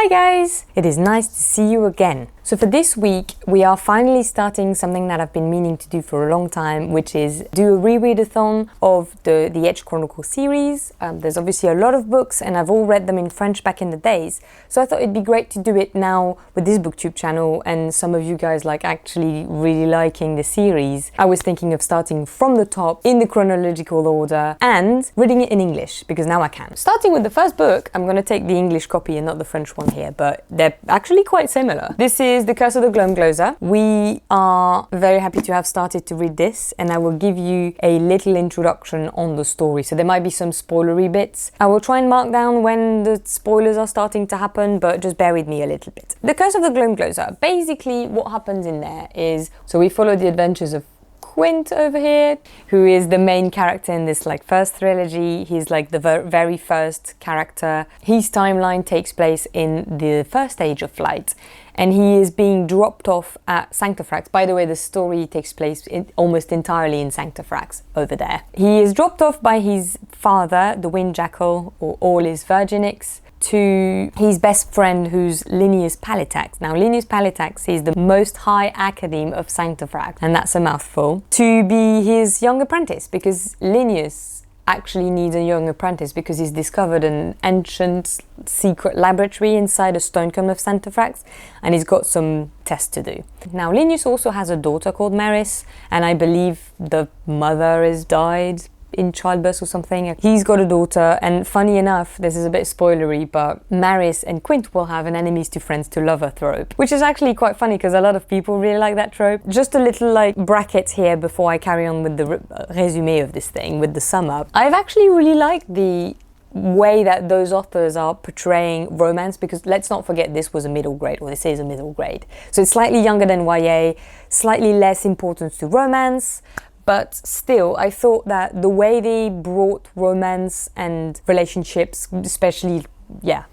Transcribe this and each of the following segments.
Hi guys! It is nice to see you again. So for this week, we are finally starting something that I've been meaning to do for a long time, which is do a reread-a-thon of the EDGE Chronicles series. There's obviously a lot of books and I've all read them in French back in the days. So I thought it'd be great to do it now with this booktube channel and some of you guys like actually really liking the series. I was thinking of starting from the top in the chronological order and reading it in English because now I can. Starting with the first book, I'm going to take the English copy and not the French one here, but they're actually quite similar. This is The Curse of the Gloamglozer. We are very happy to have started to read this, and I will give you a little introduction on the story. So there might be some spoilery bits. I will try and mark down when the spoilers are starting to happen, but just bear with me a little bit. The Curse of the Gloamglozer. Basically, what happens in there is, so we follow the adventures of QUINT over here, who is the main character in this first trilogy. He's like the very first character. His timeline takes place in the first age of flight, and he is being dropped off at Sanctifrax. By the way, the story takes place almost entirely in Sanctifrax over there. He is dropped off by his father, the Wind Jackal, or Allez Virginix, to his best friend, who's Linnaeus Palitax. Now, Linnaeus Palitax is the most high academe of Sanctifrax, and that's a mouthful, to be his young apprentice, because Linnaeus actually needs a young apprentice because he's discovered an ancient secret laboratory inside a stone cone of Sanctifrax, and he's got some tests to do. Now, Linnaeus also has a daughter called Maris, and I believe the mother has died in childbirth or something. He's got a daughter, and funny enough, this is a bit spoilery, but Maris and QUINT will have an enemies to friends to lover trope, which is actually quite funny because a lot of people really like that trope. Just a little bracket here before I carry on with the resume of this thing, with the sum up. I've actually really liked the way that those authors are portraying romance, because let's not forget this was a middle grade, or this is a middle grade. So it's slightly younger than YA, slightly less importance to romance, but still, I thought that the way they brought romance and relationships, especially,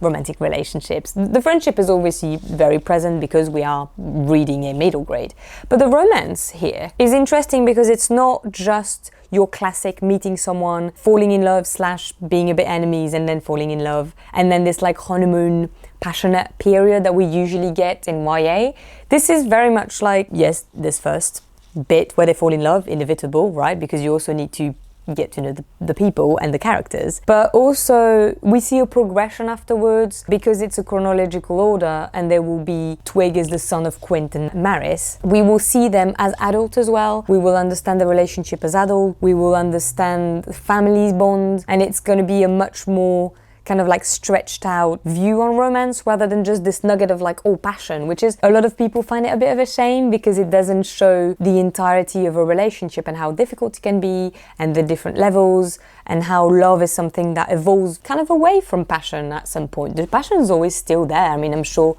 romantic relationships, the friendship is obviously very present because we are reading a middle grade. But the romance here is interesting because it's not just your classic meeting someone, falling in love / being a bit enemies and then falling in love, and then this honeymoon passionate period that we usually get in YA. This is very much yes, this first bit where they fall in love, inevitable, right? Because you also need to get to know the people and the characters. But also we see a progression afterwards because it's a chronological order, and there will be Twig as the son of QUINT and Maris. We will see them as adult as well. We will understand the relationship as adult. We will understand the family's bond, and it's going to be a much more kind of stretched out view on romance rather than just this nugget of all passion, which is, a lot of people find it a bit of a shame because it doesn't show the entirety of a relationship and how difficult it can be and the different levels, and how love is something that evolves kind of away from passion at some point. The passion is always still there. I mean, I'm sure,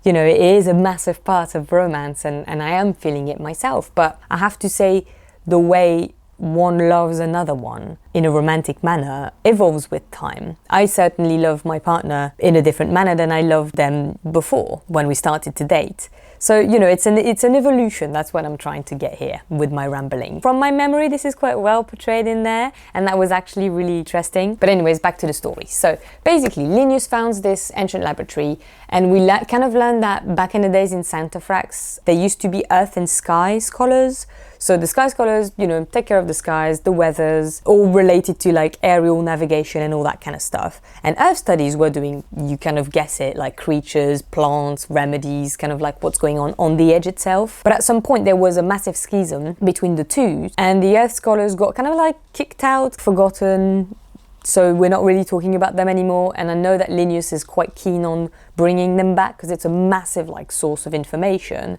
it is a massive part of romance, and I am feeling it myself, but I have to say the way one loves another one in a romantic manner evolves with time. I certainly love my partner in a different manner than I loved them before when we started to date. So, it's an evolution. That's what I'm trying to get here with my rambling. From my memory, this is quite well portrayed in there, and that was actually really interesting. But anyways, back to the story. So basically, Linnaeus founds this ancient laboratory, and we kind of learned that back in the days in Sanctifrax, there used to be Earth and Sky scholars. So the Sky Scholars, take care of the skies, the weathers, all related to aerial navigation and all that kind of stuff. And Earth Studies were doing, you kind of guess it, creatures, plants, remedies, kind of what's going on the edge itself. But at some point there was a massive schism between the two, and the Earth Scholars got kind of kicked out, forgotten. So we're not really talking about them anymore, and I know that Linnaeus is quite keen on bringing them back because it's a massive source of information.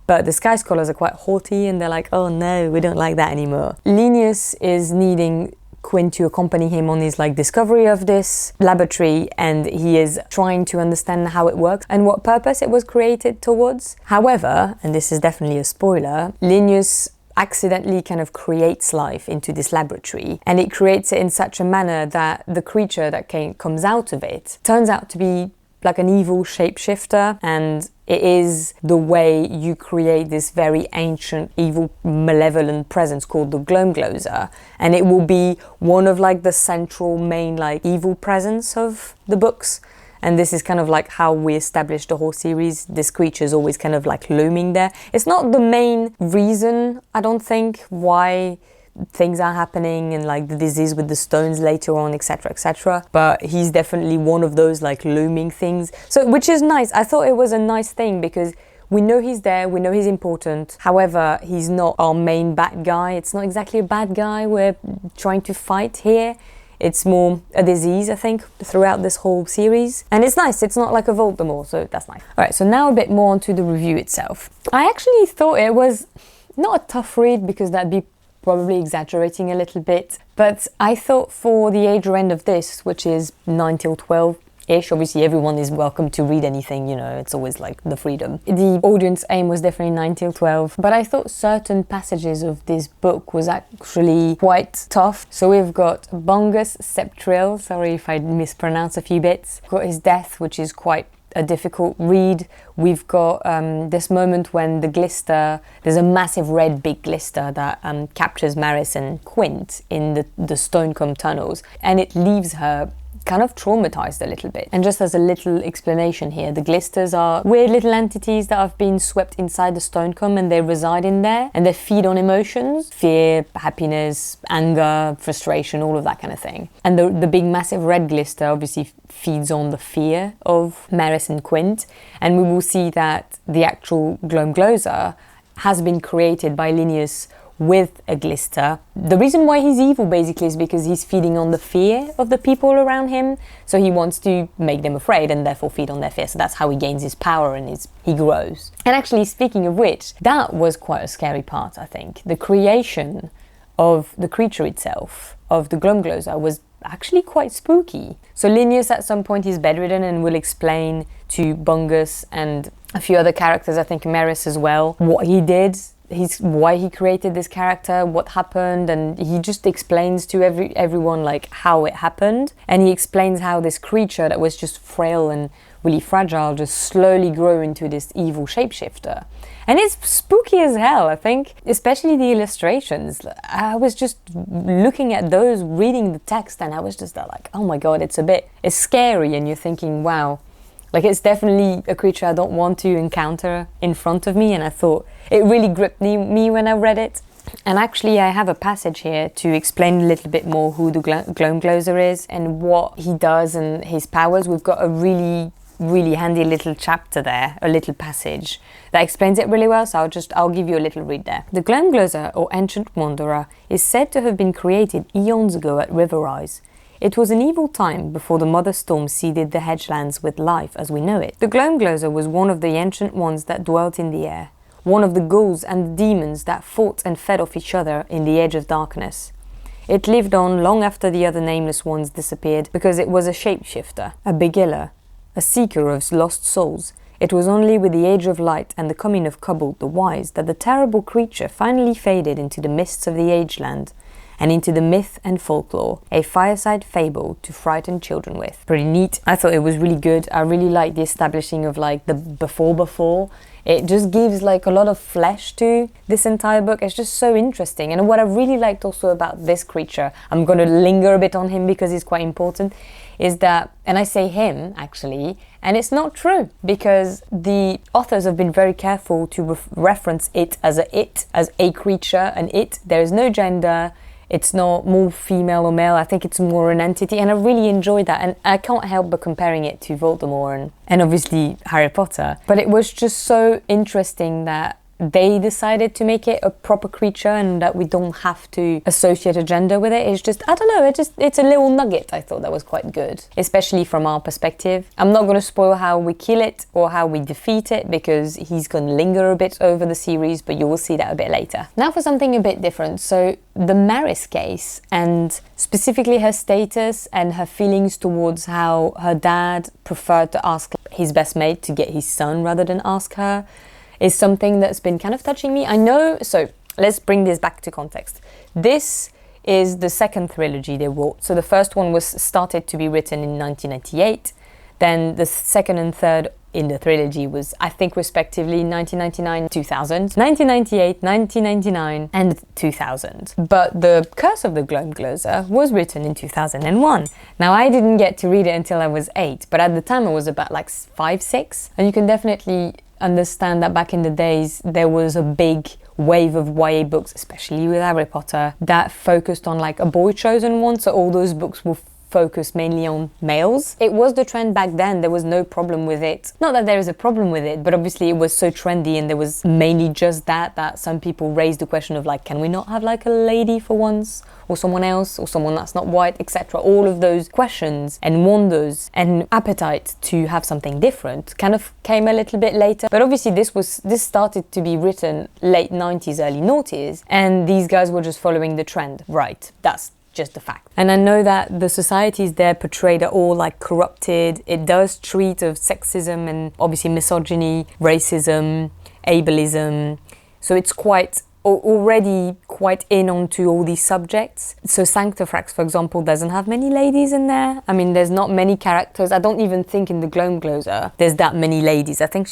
But the Sky Scholars are quite haughty, and they're oh no, we don't like that anymore. Linnaeus is needing QUINT to accompany him on his discovery of this laboratory, and he is trying to understand how it works and what purpose it was created towards. However, and this is definitely a spoiler, Linnaeus accidentally kind of creates life into this laboratory, and it creates it in such a manner that the creature that comes out of it turns out to be an evil shapeshifter, and it is the way you create this very ancient, evil, malevolent presence called the Gloamglozer, and it will be one of the central main evil presence of the books. And this is kind of like how we established the whole series. This creature is always kind of like looming there. It's not the main reason, I don't think, why things are happening and like the disease with the stones later on, etc, etc, but he's definitely one of those like looming things, so which is nice. I thought it was a nice thing because we know he's there, we know he's important. However, he's not our main bad guy. It's not exactly a bad guy we're trying to fight here. It's more a disease, I think, throughout this whole series. And it's nice, it's not like a Voldemort, so that's nice. Alright, so now a bit more onto the review itself. I actually thought it was not a tough read, because that'd be probably exaggerating a little bit, but I thought for the age range of this, which is 9 till 12-ish, obviously everyone is welcome to read anything, you know, it's always like the freedom. The audience aim was definitely 9 till 12, but I thought certain passages of this book was actually quite tough. So we've got Bungus Septril, sorry if I mispronounce a few bits. We've got his death, which is quite a difficult read. We've got this moment when the glister, there's a massive red big glister that captures Maris and Quint in the Stonecombe tunnels, and it leaves her kind of traumatized a little bit. And just as a little explanation here, the glisters are weird little entities that have been swept inside the Stonecombe, and they reside in there and they feed on emotions, fear, happiness, anger, frustration, all of that kind of thing. And the big massive red glister obviously feeds on the fear of Maris and Quint, and we will see that the actual Gloamglozer has been created by Linnaeus with a glister. The reason why he's evil basically is because he's feeding on the fear of the people around him, so he wants to make them afraid and therefore feed on their fear. So that's how he gains his power and he grows. And actually, speaking of which, that was quite a scary part, I think. The creation of the creature itself, of the Gloamglozer, was actually quite spooky. So Linnaeus at some point is bedridden and will explain to Bungus and a few other characters, I think Maris as well, what he did, why he created this character, what happened, and he just explains to everyone like how it happened. And he explains how this creature that was just frail and really fragile just slowly grew into this evil shapeshifter. And it's spooky as hell, I think, especially the illustrations. I was just looking at those, reading the text, and I was just like, oh my god, it's scary, and you're thinking, wow, like it's definitely a creature I don't want to encounter in front of me. And I thought it really gripped me when I read it. And actually I have a passage here to explain a little bit more who the Gloamglozer is and what he does and his powers. We've got a really handy little chapter there, a little passage that explains it really well, so I'll give you a little read there. The Gloamglozer, or Ancient Wanderer, is said to have been created eons ago at Riverrise. It was an evil time before the Mother Storm seeded the hedgelands with life as we know it. The Gloamglozer was one of the ancient ones that dwelt in the air, one of the ghouls and the demons that fought and fed off each other in the edge of darkness. It lived on long after the other nameless ones disappeared because it was a shapeshifter, a begiller, a seeker of lost souls. It was only with the Age of Light and the coming of Cobalt the Wise that the terrible creature finally faded into the mists of the Ageland and into the myth and folklore, a fireside fable to frighten children with. Pretty neat. I thought it was really good. I really like the establishing of like the before. It just gives like a lot of flesh to this entire book. It's just so interesting. And what I really liked also about this creature, I'm going to linger a bit on him because he's quite important, is that, and I say him actually, and it's not true, because the authors have been very careful to reference it as a creature, an it. There is no gender. It's not more female or male. I think it's more an entity, and I really enjoyed that. And I can't help but comparing it to Voldemort and obviously Harry Potter. But it was just so interesting that they decided to make it a proper creature and that we don't have to associate a gender with it. It's just, I don't know, it's a little nugget I thought that was quite good, especially from our perspective. I'm not going to spoil how we kill it or how we defeat it because he's going to linger a bit over the series, but you will see that a bit later. Now for something a bit different. So the Maris case, and specifically her status and her feelings towards how her dad preferred to ask his best mate to get his son rather than ask her, is something that's been kind of touching me. I know, so let's bring this back to context. This is the second trilogy they wrote. So the first one was started to be written in 1998. Then the second and third in the trilogy was, I think, respectively 1999, 2000, 1998, 1999, and 2000. But the Curse of the Gloamglozer was written in 2001. Now, I didn't get to read it until I was 8, but at the time I was about like 5, 6, and you can definitely understand that back in the days there was a big wave of YA books, especially with Harry Potter, that focused on like a boy chosen one, so all those books were focused mainly on males. It was the trend back then, there was no problem with it. Not that there is a problem with it, but obviously it was so trendy, and there was mainly just that some people raised the question of like, can we not have like a lady for once, or someone else, or someone that's not white, etc. All of those questions and wonders and appetite to have something different kind of came a little bit later. But obviously this started to be written late 90s, early noughties, and these guys were just following the trend. Right, that's just a fact. And I know that the societies there portrayed are all like corrupted. It does treat of sexism and obviously misogyny, racism, ableism. So it's already quite in onto all these subjects. So Sanctifrax, for example, doesn't have many ladies in there. I mean, there's not many characters. I don't even think in the Gloamglozer there's that many ladies. I think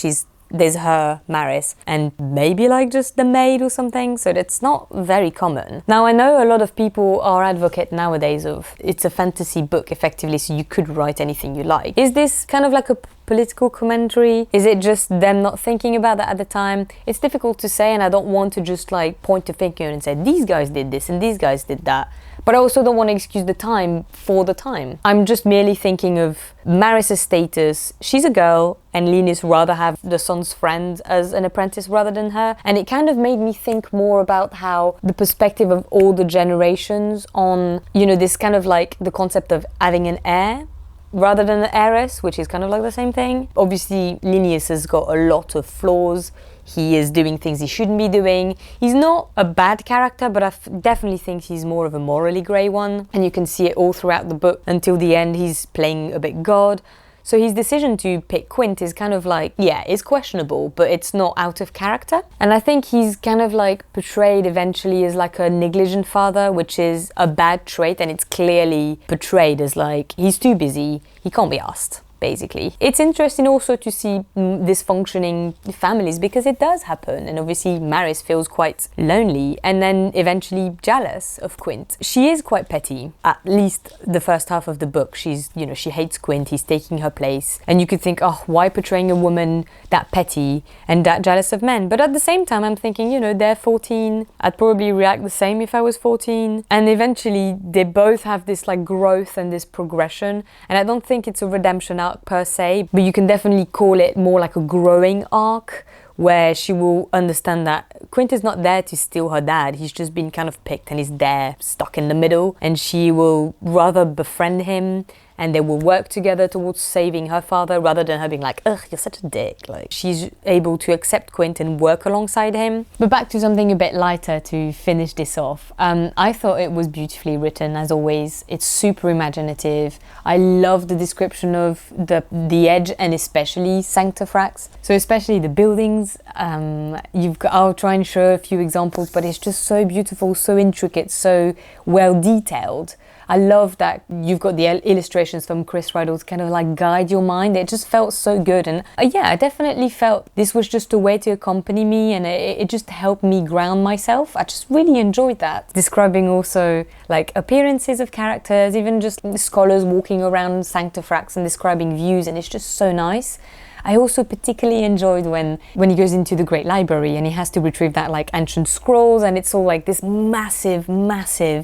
there's her, Maris, and maybe like just the maid or something, so that's not very common. Now, I know a lot of people are advocate nowadays of it's a fantasy book effectively, so you could write anything you like. Is this kind of like a political commentary? Is it just them not thinking about that at the time? It's difficult to say, and I don't want to just like point a finger and say these guys did this and these guys did that. But I also don't want to excuse the time for the time. I'm just merely thinking of Maris's status. She's a girl, and Linus rather have the son's friend as an apprentice rather than her. And it kind of made me think more about how the perspective of all the generations on, you know, this kind of like the concept of having an heir rather than an heiress, which is kind of like the same thing. Obviously, Linus has got a lot of flaws. He is doing things he shouldn't be doing. He's not a bad character, but I definitely think he's more of a morally grey one. And you can see it all throughout the book. Until the end, he's playing a bit God. So his decision to pick Quint is kind of like, yeah, it's questionable, but it's not out of character. And I think he's kind of like portrayed eventually as like a negligent father, which is a bad trait, and it's clearly portrayed as like, he's too busy, he can't be asked. Basically. It's interesting also to see dysfunctioning families, because it does happen, and obviously Maris feels quite lonely and then eventually jealous of Quint. She is quite petty, at least the first half of the book. She's, you know, she hates Quint, he's taking her place, and you could think, oh, why portraying a woman that petty and that jealous of men? But at the same time, I'm thinking, you know, they're 14, I'd probably react the same if I was 14, and eventually they both have this like growth and this progression, and I don't think it's a redemption arc per se, but you can definitely call it more like a growing arc, where she will understand that Quint is not there to steal her dad, he's just been kind of picked and he's there stuck in the middle, and she will rather befriend him and they will work together towards saving her father, rather than her being like, ugh, you're such a dick. Like, she's able to accept Quint and work alongside him. But back to something a bit lighter to finish this off. I thought it was beautifully written, as always. It's super imaginative. I love the description of the Edge, and especially Sanctifrax. So especially the buildings. I'll try and show a few examples, but it's just so beautiful, so intricate, so well detailed. I love that you've got the illustrations from Chris Riddle to kind of like guide your mind. It just felt so good, and yeah, I definitely felt this was just a way to accompany me, and it just helped me ground myself. I just really enjoyed that. Describing also like appearances of characters, even just scholars walking around Sanctifrax and describing views, and it's just so nice. I also particularly enjoyed when he goes into the Great Library and he has to retrieve that like ancient scrolls, and it's all like this massive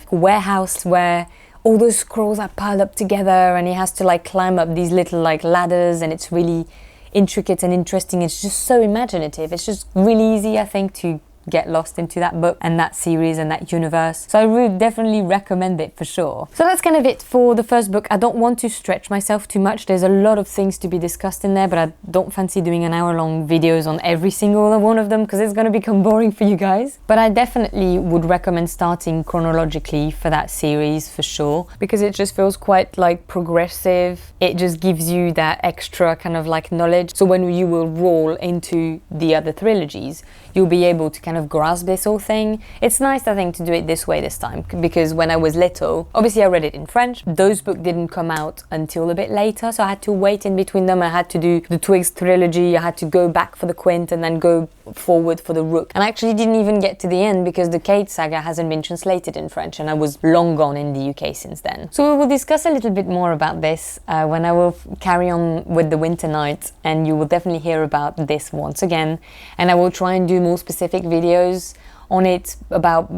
warehouse where all those scrolls are piled up together, and he has to like climb up these little like ladders, and it's really intricate and interesting. It's just so imaginative. It's just really easy, I think, to get lost into that book and that series and that universe. So I would definitely recommend it for sure. So that's kind of it for the first book. I don't want to stretch myself too much. There's a lot of things to be discussed in there, but I don't fancy doing an hour-long videos on every single one of them, because it's going to become boring for you guys. But I definitely would recommend starting chronologically for that series for sure, because it just feels quite like progressive. It just gives you that extra kind of like knowledge. So when you will roll into the other trilogies, you'll be able to kind of of grasp this whole thing. It's nice, I think, to do it this way this time, because when I was little, obviously I read it in French. Those books didn't come out until a bit later, so I had to wait in between them. I had to do the Twigs trilogy, I had to go back for the Quint and then go forward for the Rook. And I actually didn't even get to the end because the Kate saga hasn't been translated in French and I was long gone in the UK since then. So we will discuss a little bit more about this when I will carry on with the Winter Night, and you will definitely hear about this once again. And I will try and do more specific videos on it about,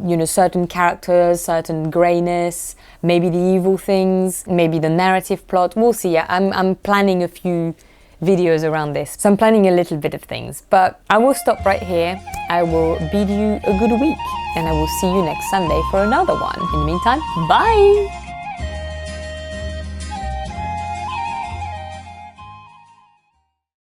you know, certain characters, certain greyness, maybe the evil things, maybe the narrative plot. We'll see. I'm planning a few videos around this, so I'm planning a little bit of things, but I will stop right here. I will bid you a good week and I will see you next Sunday for another one. In the meantime, bye!